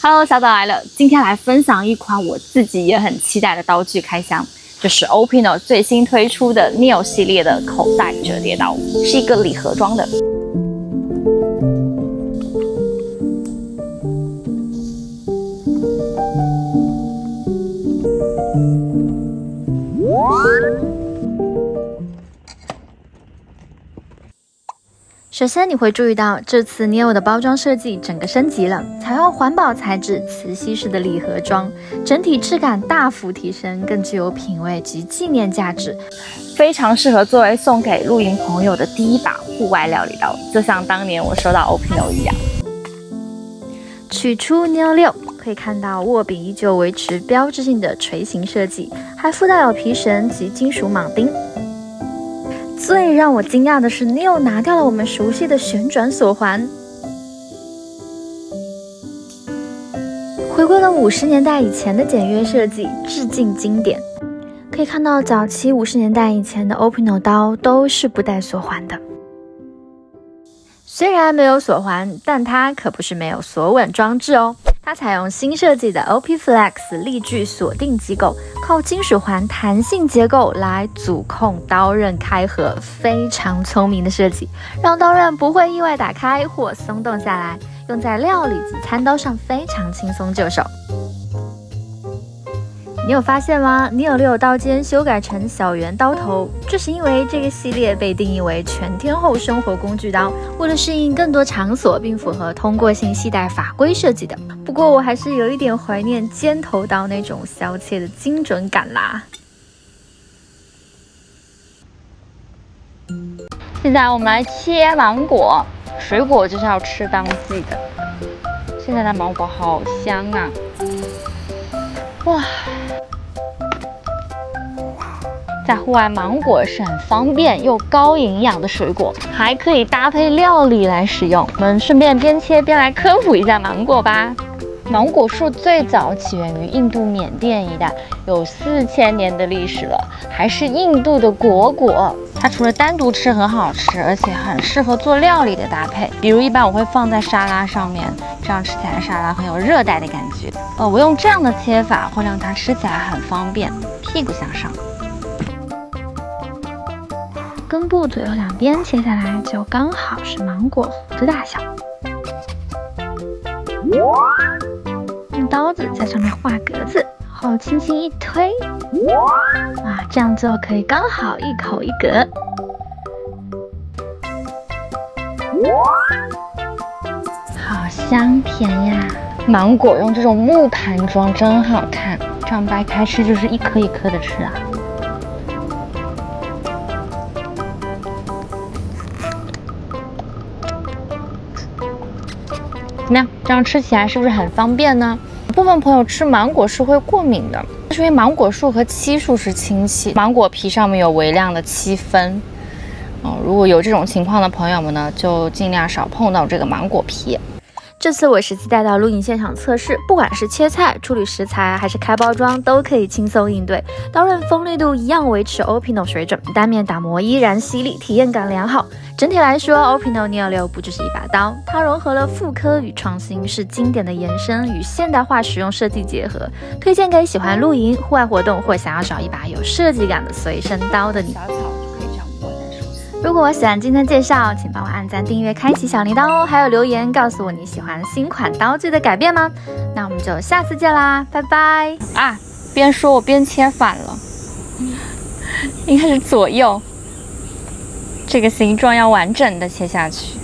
Hello， 小岛来了。今天来分享一款我自己也很期待的刀具开箱，就是 Opino 最新推出的 Neo 系列的口袋折叠刀，是一个礼盒装的。首先你会注意到，这次 Neo 的包装设计整个升级了，采用环保材质、磁吸式的礼盒装，整体质感大幅提升，更具有品味及纪念价值，非常适合作为送给露营朋友的第一把户外料理刀，就像当年我收到 Opino 一样。取出 Neo 6，可以看到握柄依旧维持标志性的锤形设计，还附带有皮绳及金属铆钉。最让我惊讶的是 ，Neo 拿掉了我们熟悉的旋转锁环，回归了50年代以前的简约设计，致敬经典。可以看到，早期50年代以前的 Opino 刀都是不带锁环的。虽然没有锁环，但它可不是没有锁稳装置哦。它采用新设计的 OP-Flex 力矩锁定机构，靠金属环弹性结构来阻控刀刃开合，非常聪明的设计，让刀刃不会意外打开或松动下来，用在料理及餐刀上非常轻松就手。你有发现吗？ Neo 6刀尖修改成小圆刀头，这是因为这个系列被定义为全天候生活工具刀，为了适应更多场所并符合通过性携带法规设计的。不过我还是有一点怀念尖头刀那种削切的精准感啦。现在我们来切芒果，水果就是要吃当季的。现在的芒果好香啊！哇！在户外，芒果是很方便又高营养的水果，还可以搭配料理来使用。我们顺便边切边来科普一下芒果吧。芒果树最早起源于印度缅甸一带，有4000年的历史了，还是印度的国果。它除了单独吃很好吃，而且很适合做料理的搭配。比如一般我会放在沙拉上面，这样吃起来沙拉很有热带的感觉。我用这样的切法会让它吃起来很方便，屁股向上。根部左右两边切下来就刚好是芒果核的大小。用刀子在上面画格子，然后轻轻一推，这样就可以刚好一口一格。好香甜呀！芒果用这种木盘装真好看，这样掰开吃就是一颗一颗的吃啊。怎么样？这样吃起来是不是很方便呢？部分朋友吃芒果是会过敏的，是因为芒果树和漆树是亲戚，芒果皮上面有微量的漆分。如果有这种情况的朋友们呢，就尽量少碰到这个芒果皮。这次我实际带到露营现场测试，不管是切菜、处理食材还是开包装，都可以轻松应对。刀刃锋利度一样维持 Opino 水准，单面打磨依然犀利，体验感良好。整体来说 ，Opino Neo 6不只是一把刀，它融合了复刻与创新，是经典的延伸与现代化实用设计结合，推荐给喜欢露营、户外活动或想要找一把有设计感的随身刀的你。如果喜欢今天介绍，请帮我按赞、订阅、开启小铃铛哦！还有留言告诉我你喜欢新款刀具的改变吗？那我们就下次见啦，拜拜！边说我边切反了，应该是左右，这个形状要完整的切下去。